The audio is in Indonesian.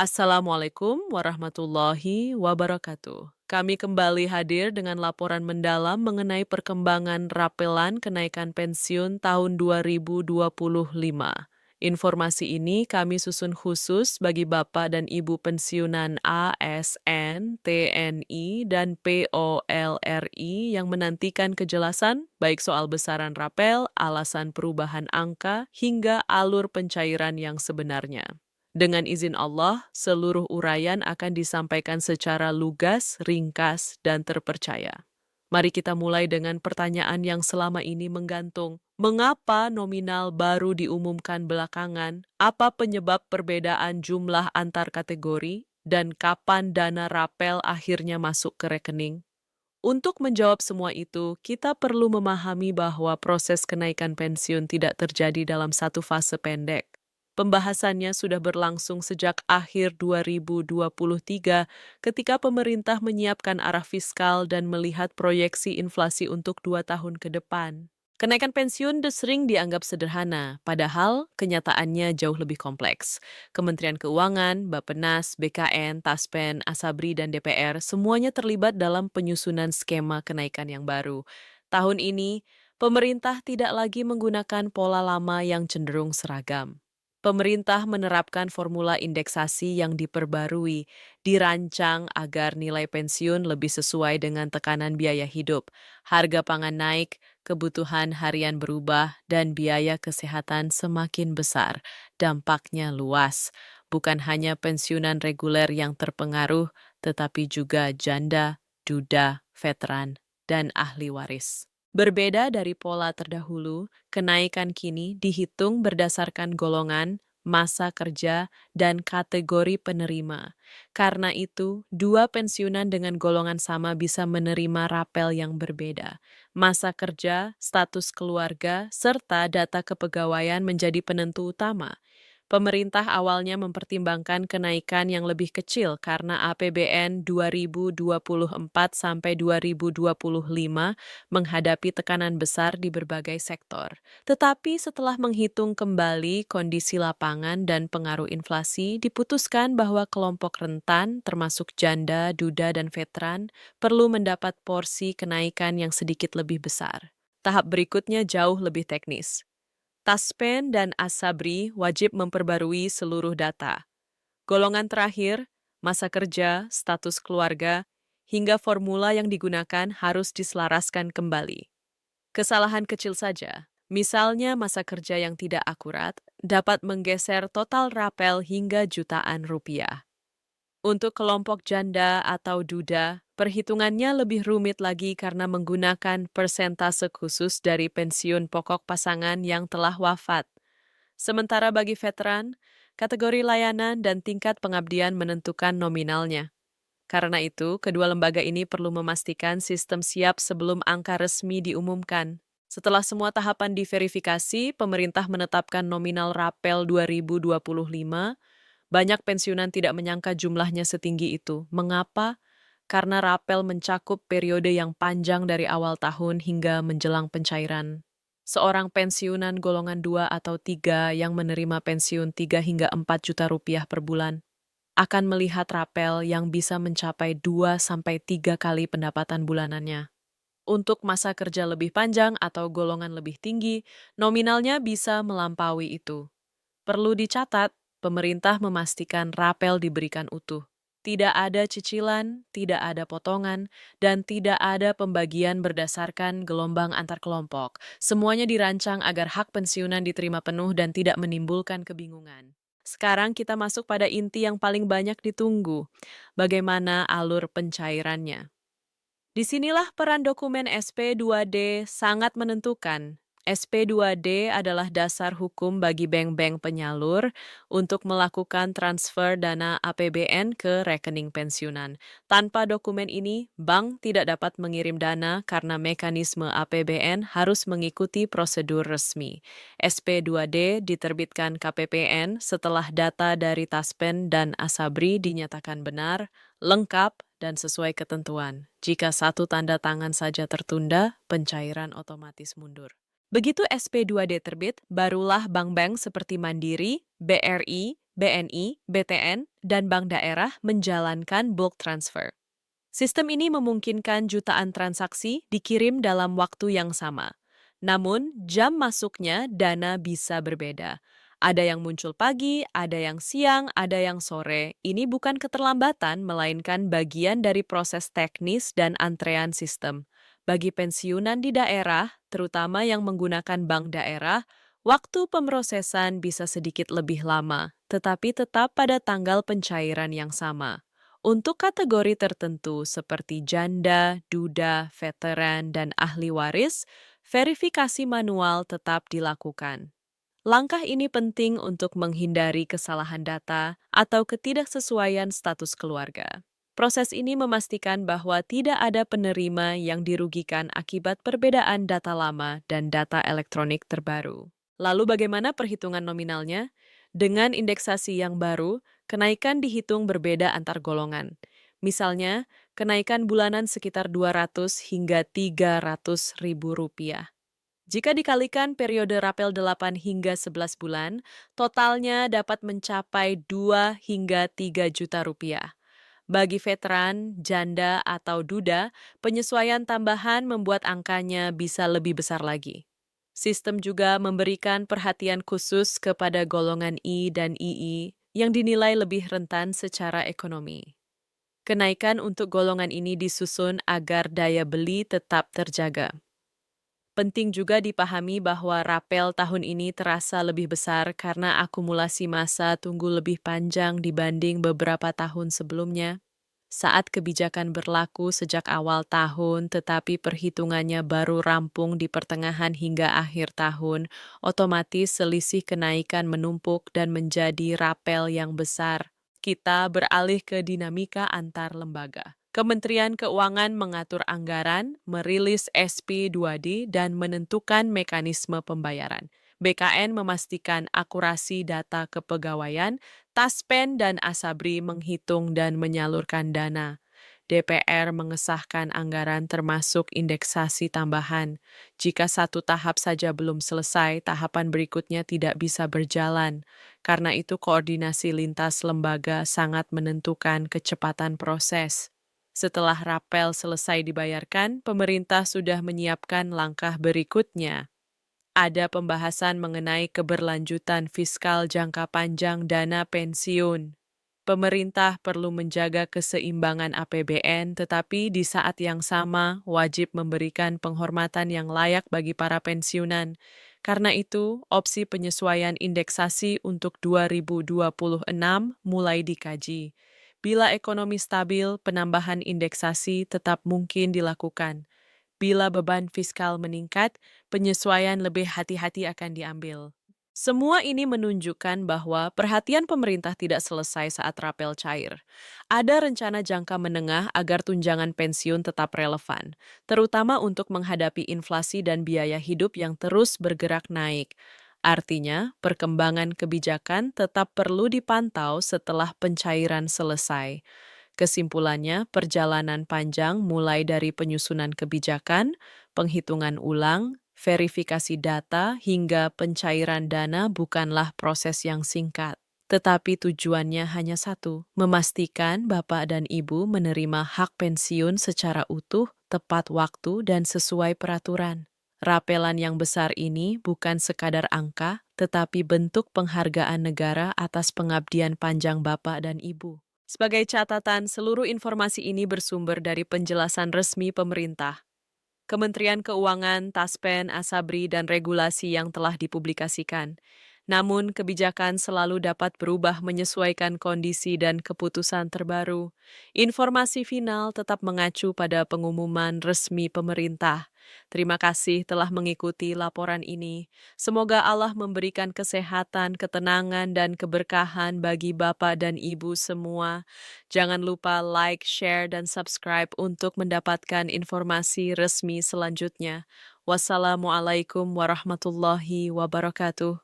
Assalamualaikum warahmatullahi wabarakatuh. Kami kembali hadir dengan laporan mendalam mengenai perkembangan rapelan kenaikan pensiun tahun 2025. Informasi ini kami susun khusus bagi Bapak dan Ibu pensiunan ASN, TNI, dan POLRI yang menantikan kejelasan baik soal besaran rapel, alasan perubahan angka, hingga alur pencairan yang sebenarnya. Dengan izin Allah, seluruh uraian akan disampaikan secara lugas, ringkas, dan terpercaya. Mari kita mulai dengan pertanyaan yang selama ini menggantung. Mengapa nominal baru diumumkan belakangan? Apa penyebab perbedaan jumlah antar kategori? Dan kapan dana rapel akhirnya masuk ke rekening? Untuk menjawab semua itu, kita perlu memahami bahwa proses kenaikan pensiun tidak terjadi dalam satu fase pendek. Pembahasannya sudah berlangsung sejak akhir 2023 ketika pemerintah menyiapkan arah fiskal dan melihat proyeksi inflasi untuk 2 tahun ke depan. Kenaikan pensiun sering dianggap sederhana, padahal kenyataannya jauh lebih kompleks. Kementerian Keuangan, Bappenas, BKN, Taspen, Asabri, dan DPR semuanya terlibat dalam penyusunan skema kenaikan yang baru. Tahun ini, pemerintah tidak lagi menggunakan pola lama yang cenderung seragam. Pemerintah menerapkan formula indeksasi yang diperbarui, dirancang agar nilai pensiun lebih sesuai dengan tekanan biaya hidup. Harga pangan naik, kebutuhan harian berubah, dan biaya kesehatan semakin besar. Dampaknya luas, bukan hanya pensiunan reguler yang terpengaruh, tetapi juga janda, duda, veteran, dan ahli waris. Berbeda dari pola terdahulu, kenaikan kini dihitung berdasarkan golongan, masa kerja, dan kategori penerima. Karena itu, dua pensiunan dengan golongan sama bisa menerima rapel yang berbeda. Masa kerja, status keluarga, serta data kepegawaian menjadi penentu utama. Pemerintah awalnya mempertimbangkan kenaikan yang lebih kecil karena APBN 2024 sampai 2025 menghadapi tekanan besar di berbagai sektor. Tetapi setelah menghitung kembali kondisi lapangan dan pengaruh inflasi, diputuskan bahwa kelompok rentan, termasuk janda, duda, dan veteran, perlu mendapat porsi kenaikan yang sedikit lebih besar. Tahap berikutnya jauh lebih teknis. Taspen dan Asabri wajib memperbarui seluruh data. Golongan terakhir, masa kerja, status keluarga, hingga formula yang digunakan harus diselaraskan kembali. Kesalahan kecil saja, misalnya masa kerja yang tidak akurat, dapat menggeser total rapel hingga jutaan rupiah. Untuk kelompok janda atau duda, perhitungannya lebih rumit lagi karena menggunakan persentase khusus dari pensiun pokok pasangan yang telah wafat. Sementara bagi veteran, kategori layanan dan tingkat pengabdian menentukan nominalnya. Karena itu, kedua lembaga ini perlu memastikan sistem siap sebelum angka resmi diumumkan. Setelah semua tahapan diverifikasi, pemerintah menetapkan nominal rapel 2025. Banyak pensiunan tidak menyangka jumlahnya setinggi itu. Mengapa? Karena rapel mencakup periode yang panjang dari awal tahun hingga menjelang pencairan. Seorang pensiunan golongan 2 atau 3 yang menerima pensiun 3 hingga 4 juta rupiah per bulan akan melihat rapel yang bisa mencapai 2 sampai 3 kali pendapatan bulanannya. Untuk masa kerja lebih panjang atau golongan lebih tinggi, nominalnya bisa melampaui itu. Perlu dicatat, pemerintah memastikan rapel diberikan utuh. Tidak ada cicilan, tidak ada potongan, dan tidak ada pembagian berdasarkan gelombang antar kelompok. Semuanya dirancang agar hak pensiunan diterima penuh dan tidak menimbulkan kebingungan. Sekarang kita masuk pada inti yang paling banyak ditunggu. Bagaimana alur pencairannya? Disinilah peran dokumen SP2D sangat menentukan. SP2D adalah dasar hukum bagi bank-bank penyalur untuk melakukan transfer dana APBN ke rekening pensiunan. Tanpa dokumen ini, bank tidak dapat mengirim dana karena mekanisme APBN harus mengikuti prosedur resmi. SP2D diterbitkan KPPN setelah data dari Taspen dan Asabri dinyatakan benar, lengkap, dan sesuai ketentuan. Jika satu tanda tangan saja tertunda, pencairan otomatis mundur. Begitu SP2D terbit, barulah bank-bank seperti Mandiri, BRI, BNI, BTN, dan bank daerah menjalankan bulk transfer. Sistem ini memungkinkan jutaan transaksi dikirim dalam waktu yang sama. Namun, jam masuknya dana bisa berbeda. Ada yang muncul pagi, ada yang siang, ada yang sore. Ini bukan keterlambatan, melainkan bagian dari proses teknis dan antrean sistem. Bagi pensiunan di daerah, terutama yang menggunakan bank daerah, waktu pemrosesan bisa sedikit lebih lama, tetapi tetap pada tanggal pencairan yang sama. Untuk kategori tertentu seperti janda, duda, veteran, dan ahli waris, verifikasi manual tetap dilakukan. Langkah ini penting untuk menghindari kesalahan data atau ketidaksesuaian status keluarga. Proses ini memastikan bahwa tidak ada penerima yang dirugikan akibat perbedaan data lama dan data elektronik terbaru. Lalu bagaimana perhitungan nominalnya? Dengan indeksasi yang baru, kenaikan dihitung berbeda antar golongan. Misalnya, kenaikan bulanan sekitar 200 hingga 300 ribu rupiah. Jika dikalikan periode rapel 8 hingga 11 bulan, totalnya dapat mencapai 2 hingga 3 juta rupiah. Bagi veteran, janda, atau duda, penyesuaian tambahan membuat angkanya bisa lebih besar lagi. Sistem juga memberikan perhatian khusus kepada golongan I dan II yang dinilai lebih rentan secara ekonomi. Kenaikan untuk golongan ini disusun agar daya beli tetap terjaga. Penting juga dipahami bahwa rapel tahun ini terasa lebih besar karena akumulasi masa tunggu lebih panjang dibanding beberapa tahun sebelumnya. Saat kebijakan berlaku sejak awal tahun, tetapi perhitungannya baru rampung di pertengahan hingga akhir tahun, otomatis selisih kenaikan menumpuk dan menjadi rapel yang besar. Kita beralih ke dinamika antar lembaga. Kementerian Keuangan mengatur anggaran, merilis SP2D, dan menentukan mekanisme pembayaran. BKN memastikan akurasi data kepegawaian, Taspen dan Asabri menghitung dan menyalurkan dana. DPR mengesahkan anggaran termasuk indeksasi tambahan. Jika satu tahap saja belum selesai, tahapan berikutnya tidak bisa berjalan. Karena itu koordinasi lintas lembaga sangat menentukan kecepatan proses. Setelah rapel selesai dibayarkan, pemerintah sudah menyiapkan langkah berikutnya. Ada pembahasan mengenai keberlanjutan fiskal jangka panjang dana pensiun. Pemerintah perlu menjaga keseimbangan APBN, tetapi di saat yang sama wajib memberikan penghormatan yang layak bagi para pensiunan. Karena itu, opsi penyesuaian indeksasi untuk 2026 mulai dikaji. Bila ekonomi stabil, penambahan indeksasi tetap mungkin dilakukan. Bila beban fiskal meningkat, penyesuaian lebih hati-hati akan diambil. Semua ini menunjukkan bahwa perhatian pemerintah tidak selesai saat rapel cair. Ada rencana jangka menengah agar tunjangan pensiun tetap relevan, terutama untuk menghadapi inflasi dan biaya hidup yang terus bergerak naik. Artinya, perkembangan kebijakan tetap perlu dipantau setelah pencairan selesai. Kesimpulannya, perjalanan panjang mulai dari penyusunan kebijakan, penghitungan ulang, verifikasi data, hingga pencairan dana bukanlah proses yang singkat. Tetapi tujuannya hanya satu, memastikan Bapak dan Ibu menerima hak pensiun secara utuh, tepat waktu, dan sesuai peraturan. Rapelan yang besar ini bukan sekadar angka, tetapi bentuk penghargaan negara atas pengabdian panjang Bapak dan Ibu. Sebagai catatan, seluruh informasi ini bersumber dari penjelasan resmi pemerintah, Kementerian Keuangan, Taspen, Asabri, dan regulasi yang telah dipublikasikan. Namun, kebijakan selalu dapat berubah menyesuaikan kondisi dan keputusan terbaru. Informasi final tetap mengacu pada pengumuman resmi pemerintah. Terima kasih telah mengikuti laporan ini. Semoga Allah memberikan kesehatan, ketenangan, dan keberkahan bagi Bapak dan Ibu semua. Jangan lupa like, share, dan subscribe untuk mendapatkan informasi resmi selanjutnya. Wassalamualaikum warahmatullahi wabarakatuh.